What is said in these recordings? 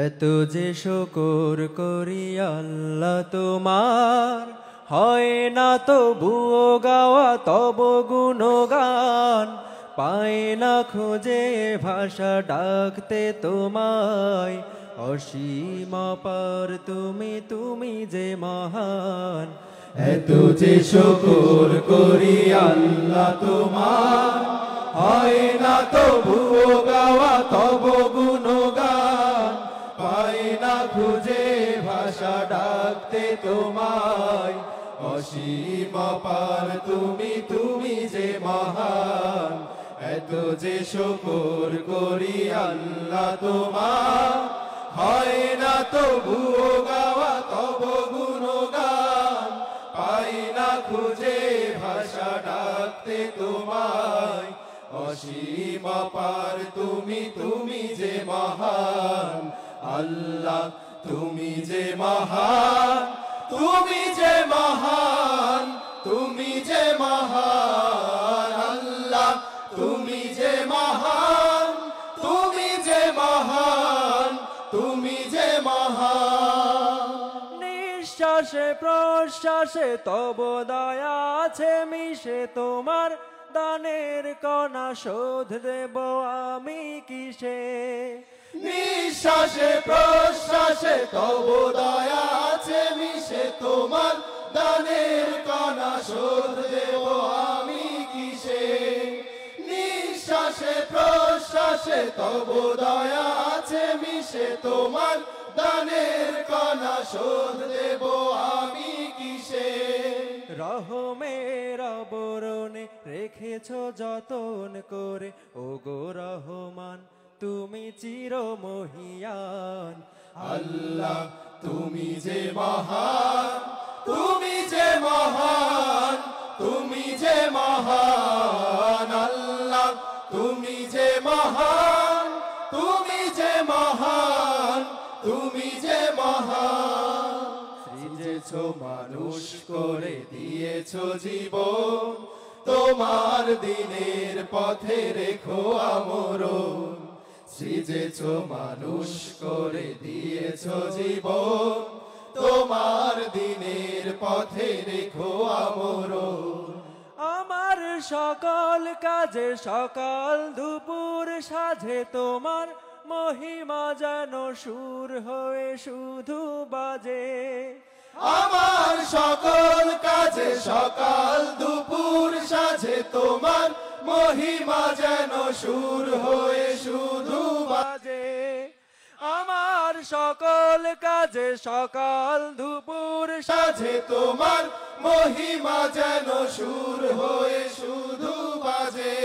এত যে শুকর করি আল্লাহ তোমার, হয় না তবুও গাওয়া তব গুণগান। পায় না খুঁজে ভাষা ডাকতে তোমায়, অসীম পার তুমি, তুমি যে মহান। এত যে শুকর করি আল্লাহ তোমার, হয় না তবুও গাওয়া তব গুণগান। পাই না খুঁজে ভাষা ডাকতে তোমায়, অসীম পার তুমি, তুমি যে মহান। এত যে শুকর করি আল্লাহ তোমার, হয় না তবুও গাওয়া তব গুণগান। পাই না খুঁজে ভাষা ডাকতে তোমায়, অসীম পার তুমি, তুমি যে মহান। আল্লাহ তুমি যে মহান, তুমি যে মহান, তুমি যে মহান। আল্লাহ তুমি যে মহান, তুমি যে মহান, তুমি যে মহান। নিঃশ্বাসে প্রশ্বাসে তব দয়া আছে মিশে, তোমার দানের কণা শোধ দেব আমি কিসে। নিঃশ্বাসে প্রশ্বাসে তব দয়া আছে মিশে, তোমার দানের কণা শোধ দেব আমি কিসে। নিঃশ্বাসে প্রশ্বাসে তব দয়া আছে মিশে, তোমার দানের কণা শোধ দেব আমি কিসে। রহমের আবরণে রেখেছ যতন করে, ও গো রহমান তুমি চির মহিয়ান। আল্লাহ তুমি যে মহান, তুমি যে মহান, তুমি যে মহান। আল্লাহ তুমি যে মহান, তুমি যে মহান, তুমি যে মহান। সৃজেছ মানুষ করে দিয়েছ জীবন, তোমার দিনের পথে রেখো আমরণ। সৃজেছ মানুষ করে দিয়েছ জীবন, তোমার দিনের পথে রেখো আমরণ। আমার সকল কাজে সকাল দুপুর সাঝে, তোমার মহিমা যেন সুর হয়ে শুধু বাজে। আমার সকল কাজে সকাল দুপুর সাঝে, তোমার মহিমা যেন সুর হয়ে শুধু বাজে। আমার সকল কাজে সকাল দুপুর সাঝে, তোমার মহিমা যেন সুর হয়ে শুধু বাজে।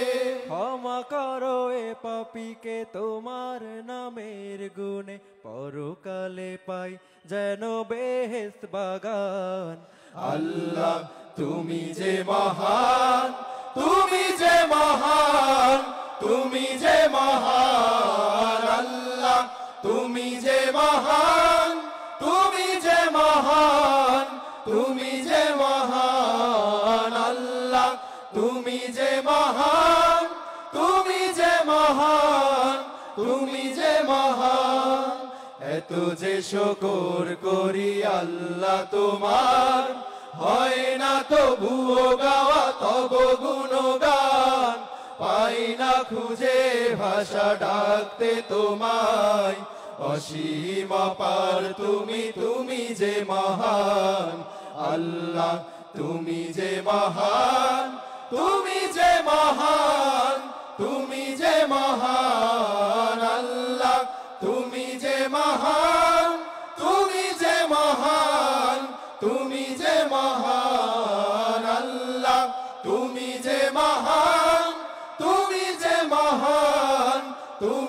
ক্ষমা করো এ পাপীকে তোমার নামের গুণে, পরকালে পাই যেন বেহেশত বাগান। আল্লাহ তুমি যে মহান, তুমি যে মহান, তুমি যে মহান। আল্লাহ তুমি যে মহান, তুমি যে মহান, তুমি যে মহান। আল্লাহ তুমি যে মহান, তুমি যে মহান, তুমি যে মহান। এত যে শুকর করি আল্লাহ তোমার, হয় না তবুও গাওয়া তব গুণগান। পাই না খুঁজে ভাষা ডাকতে তোমায়, অসীম পার তুমি, তুমি যে মহান। আল্লাহ তুমি যে মহান, তুমি যে মহান, তুমি যে মহান। আল্লাহ তুমি যে মহান, তুমি যে মহান, তুমি যে মহান। আল্লাহ তুমি যে মহান, তুমি যে মহান, তুমি